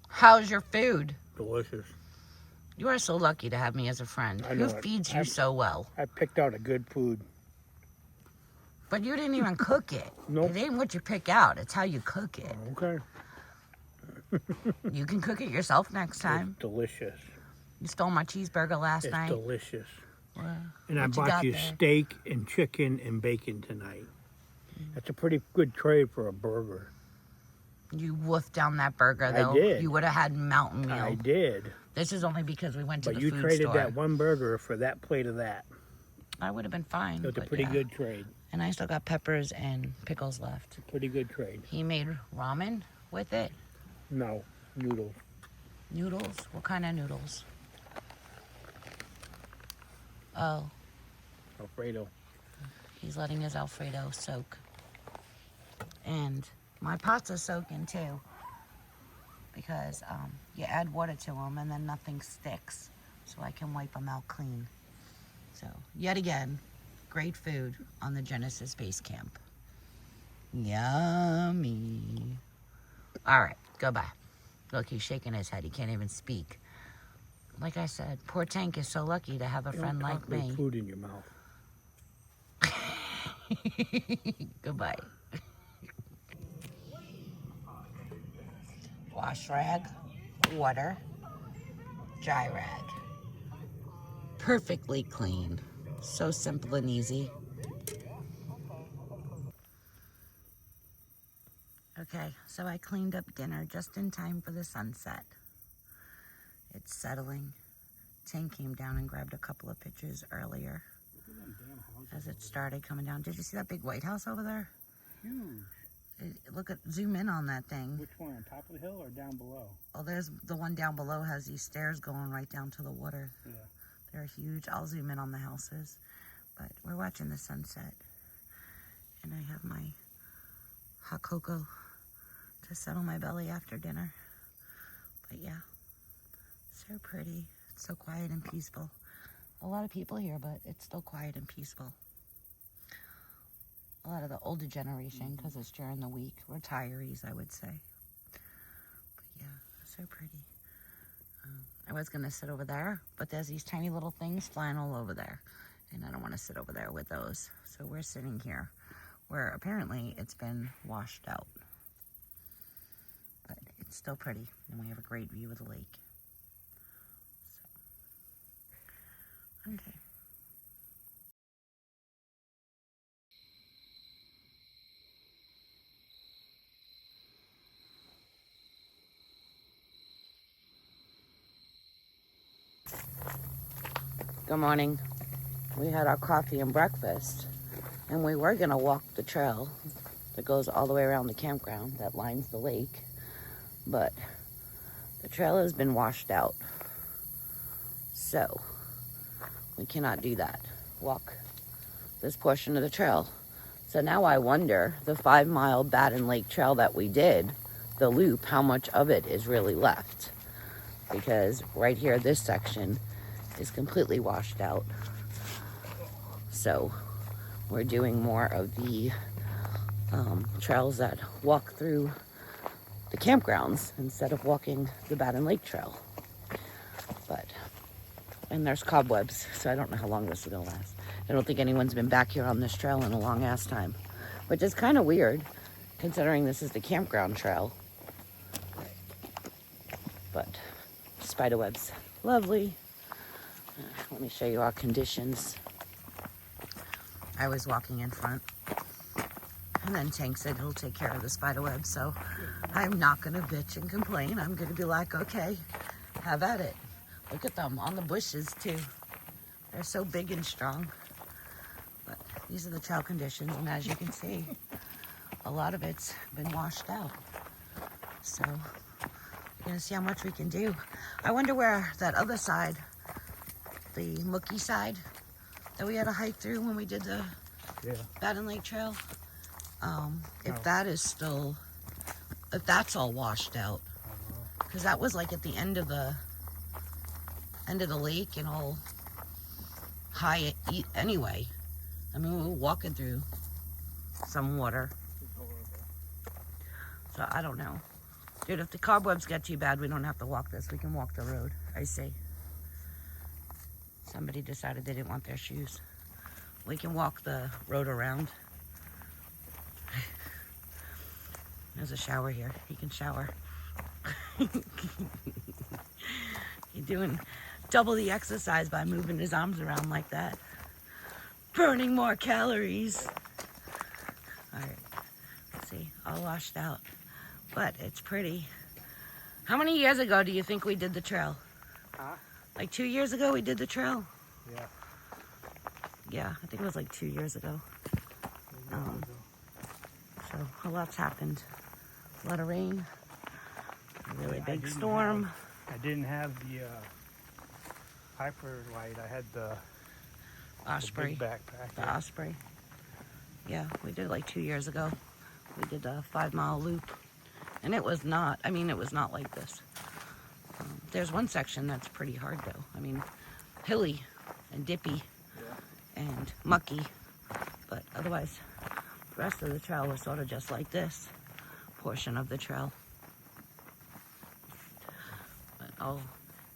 How's your food? Delicious. You are so lucky to have me as a friend. I know Who it. feeds you so well? I picked out a good food. But you didn't even cook it. Nope. It ain't what you pick out. It's how you cook it. Okay. You can cook it yourself next time. It's delicious. You stole my cheeseburger last It's night. delicious. Well, And I what bought got you there? steak and chicken and bacon tonight. That's a pretty good trade for a burger. You woofed down that burger, I though. did. You would have had mountain meal. I did. This is only because we went to But the you food traded store. that one burger for that plate of that. I would have been fine. It was a but pretty yeah. good trade. And I still got peppers and pickles left. Pretty good trade. He made ramen with it. No, noodles. Noodles? What kind of noodles? Oh, Alfredo. he's letting his Alfredo soak. And my pots are soaking too. Because you add water to them and then nothing sticks. So I can wipe them out clean. So, yet again, great food on the Genesis Base Camp. Yummy. All right, goodbye. Look, he's shaking his head. He can't even speak. Like I said, poor Tank is so lucky to have a friend Don't like talk with me. food in your mouth. Goodbye. Wash rag, water, dry rag. Perfectly clean. So simple and easy. Okay, so I cleaned up dinner just in time for the sunset. It's settling. Tank came down and grabbed a couple of pictures earlier as it started coming down. Did you see that big White House over there? Huge. Zoom in on that thing. Which one, on top of the hill or down below? Oh, there's the one down below, has these stairs going right down to the water. Yeah. They're huge. I'll zoom in on the houses. But we're watching the sunset. And I have my hot cocoa to settle my belly after dinner. But yeah, so pretty. It's so quiet and peaceful. A lot of people here, but it's still quiet and peaceful. A lot of the older generation, because it's during the week. Retirees, I would say. But yeah, so pretty. I was going to sit over there, but there's these tiny little things flying all over there. And I don't want to sit over there with those. So we're sitting here, where apparently it's been washed out. But it's still pretty, and we have a great view of the lake. So, okay. Good morning. We had our coffee and breakfast, and we were gonna walk the trail that goes all the way around the campground that lines the lake, but the trail has been washed out, so we cannot do that. Walk this portion of the trail. So now I wonder, the 5-mile Badin Lake trail that we did, the loop, how much of it is really left? Because right here, this section is completely washed out. So we're doing more of the trails that walk through the campgrounds instead of walking the Badin Lake Trail. And there's cobwebs, so I don't know how long this is gonna last. I don't think anyone's been back here on this trail in a long ass time, which is kind of weird considering this is the campground trail. But spiderwebs, lovely. Let me show you our conditions. I was walking in front, and then Tank said he'll take care of the spiderwebs, so I'm not gonna bitch and complain. I'm gonna be like, okay, have at it. Look at them on the bushes too. They're so big and strong. But these are the trail conditions, and as you can see, a lot of it's been washed out. So we're gonna see how much we can do. I wonder where that other side, the Mookie side that we had to hike through when we did the Badin Lake Trail, if that is still, if that's all washed out, because that was like at the end of the lake and all high anyway. I mean, we were walking through some water. So I don't know. Dude, if the cobwebs get too bad, we don't have to walk this. We can walk the road. I see. Somebody decided they didn't want their shoes. We can walk the road around. There's a shower here. He can shower. You're doing double the exercise by moving his arms around like that. Burning more calories. All right. See, all washed out. But it's pretty. How many years ago do you think we did the trail? Huh? Like 2 years ago we did the trail? Yeah. Yeah, I think it was like 2 years ago. So a lot's happened. A lot of rain. A really big storm. I didn't have the hyper light. I had the Osprey. big backpack. The Osprey. Yeah, we did it like 2 years ago. We did a 5-mile loop. And it was not, I mean, it was not like this. There's one section that's pretty hard though. I mean, hilly and dippy and mucky. But otherwise, the rest of the trail was sort of just like this portion of the trail. But I'll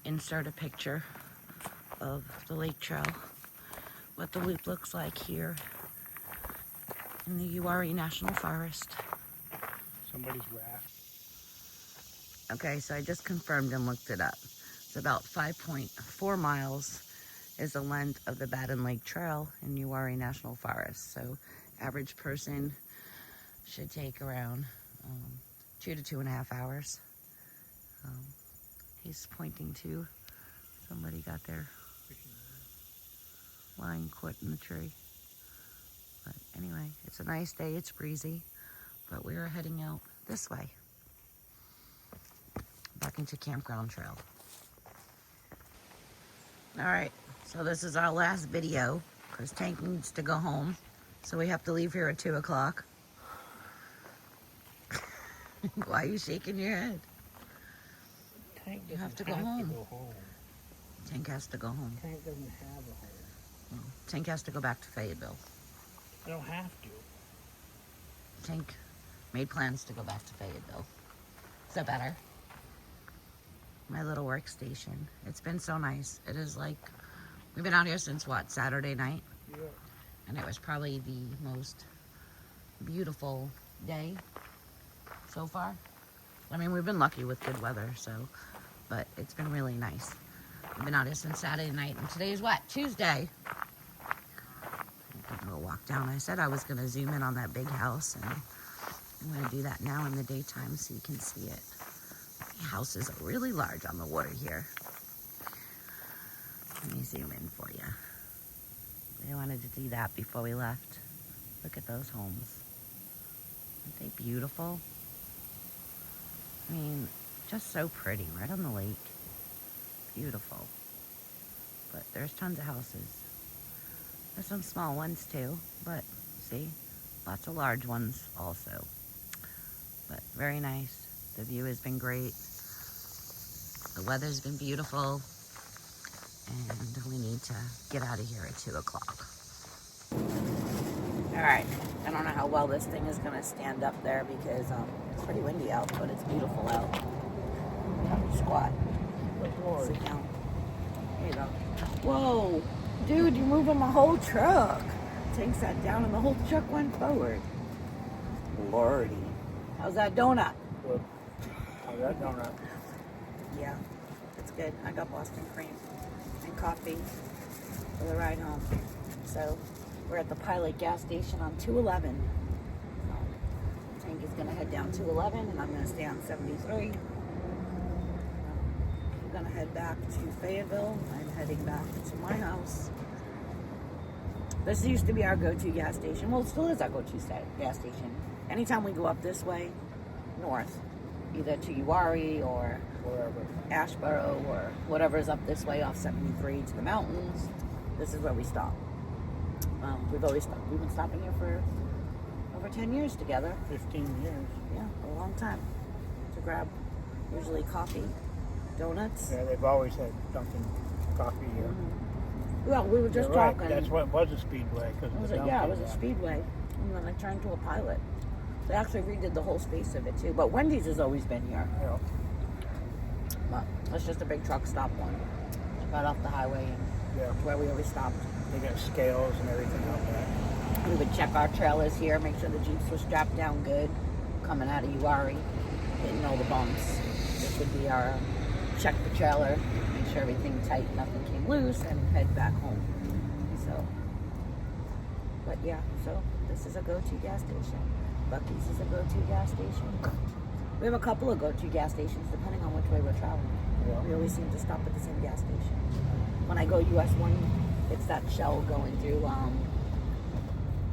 insert a picture of the lake trail, what the loop looks like here in the Uwharrie National Forest. Somebody's raft. Okay, so I just confirmed and looked it up. It's about 5.4 miles is the length of the Badin Lake Trail in Uwharrie National Forest. So average person should take around 2 to 2.5 hours. He's pointing to Somebody got their line caught in the tree. But anyway, it's a nice day. It's breezy. But we are heading out this way. Back into Campground Trail. Alright, so this is our last video. Because Tank needs to go home. So we have to leave here at 2 o'clock. Why are you shaking your head? Tank You have to go home. Tank has to go home. Tank doesn't have a home. Tank has to go back to Fayetteville. I don't have to. Tank made plans to go back to Fayetteville. Is that better? My little workstation. It's been so nice. It is like, we've been out here since what, Saturday night? Yeah. And it was probably the most beautiful day so far. I mean, we've been lucky with good weather, so, but it's been really nice. We've been out here since Saturday night, and today is what? Tuesday. I'm gonna walk down. I said I was gonna zoom in on that big house, and I'm gonna do that now in the daytime so you can see it. The houses are really large on the water here. Let me zoom in for you. I wanted to do that before we left. Look at those homes. Aren't they beautiful? I mean, just so pretty, right on the lake. Beautiful. But there's tons of houses. There's some small ones too, but see, lots of large ones also. But very nice. The view has been great. The weather's been beautiful. And we need to get out of here at 2 o'clock. All right, I don't know how well this thing is gonna stand up there because it's pretty windy out, but it's beautiful out. Squat. Sit down. There you go. Whoa, dude, you're moving my whole truck. Tank sat down and the whole truck went forward. Lordy. How's that donut? Good. How's that donut? Yeah, it's good. I got Boston cream and coffee for the ride home. So we're at the Pilot gas station on 211. Tank is gonna head down 211 and I'm gonna stay on 73. We're gonna head back to Fayetteville. I'm heading back to my house. This used to be our go-to gas station. Well, it still is our go-to gas station. Anytime we go up this way, north, either to Uwharrie or Wherever. Ashboro or whatever's up this way off 73 to the mountains, this is where we stop. We've been stopping here for over 10 years together. 15 years. Yeah, a long time. To grab usually coffee, donuts. Yeah, they've always had Dunkin' coffee here. Well, we were just You're right. talking. That's what it was, a Speedway. Cause of the Yeah, it Dunkin', was a Speedway. And then they turned to a Pilot. They actually redid the whole space of it too. But Wendy's has always been here. Yeah. But it's just a big truck stop one. Right off the highway and Yeah. where we always stopped. They got scales and everything out there. We would check our trailers here, make sure the Jeeps were strapped down good. Coming out of Uwharrie, hitting all the bumps. This would be our check the trailer, make sure everything tight, nothing came loose, and head back home. So, but yeah, so this is a go-to gas station. Buc-ee's is a go-to gas station. We have a couple of go-to gas stations depending on which way we're traveling. Yeah. We always seem to stop at the same gas station. When I go US 1, it's that Shell going through,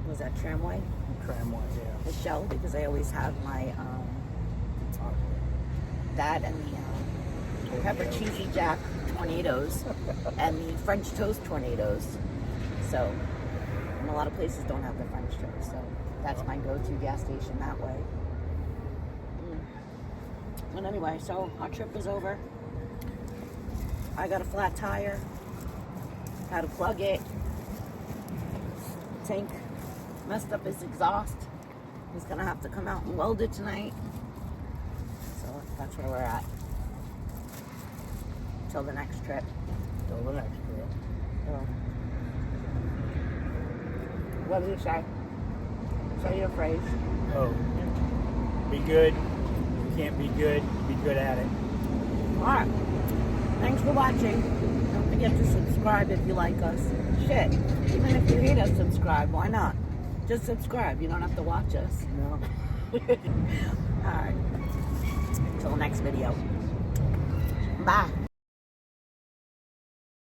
was that Tramway? Tramway, yeah. The Shell, because I always have my, that and the pepper cheesy jack tornadoes and the French toast tornadoes. So, and a lot of places don't have the French toast, so that's my go-to gas station that way. And anyway, so our trip is over. I got a flat tire. Had to plug it. Tank messed up his exhaust. He's gonna have to come out and weld it tonight. So that's where we're at. Till the next trip. Till the next trip. So, what did you say? Say your phrase. Oh. Be good. You can't be good. Be good at it. Alright. Thanks for watching. Don't forget to subscribe if you like us. Shit. Even if you hate us, subscribe. Why not? Just subscribe. You don't have to watch us. No. Alright. Until next video. Bye.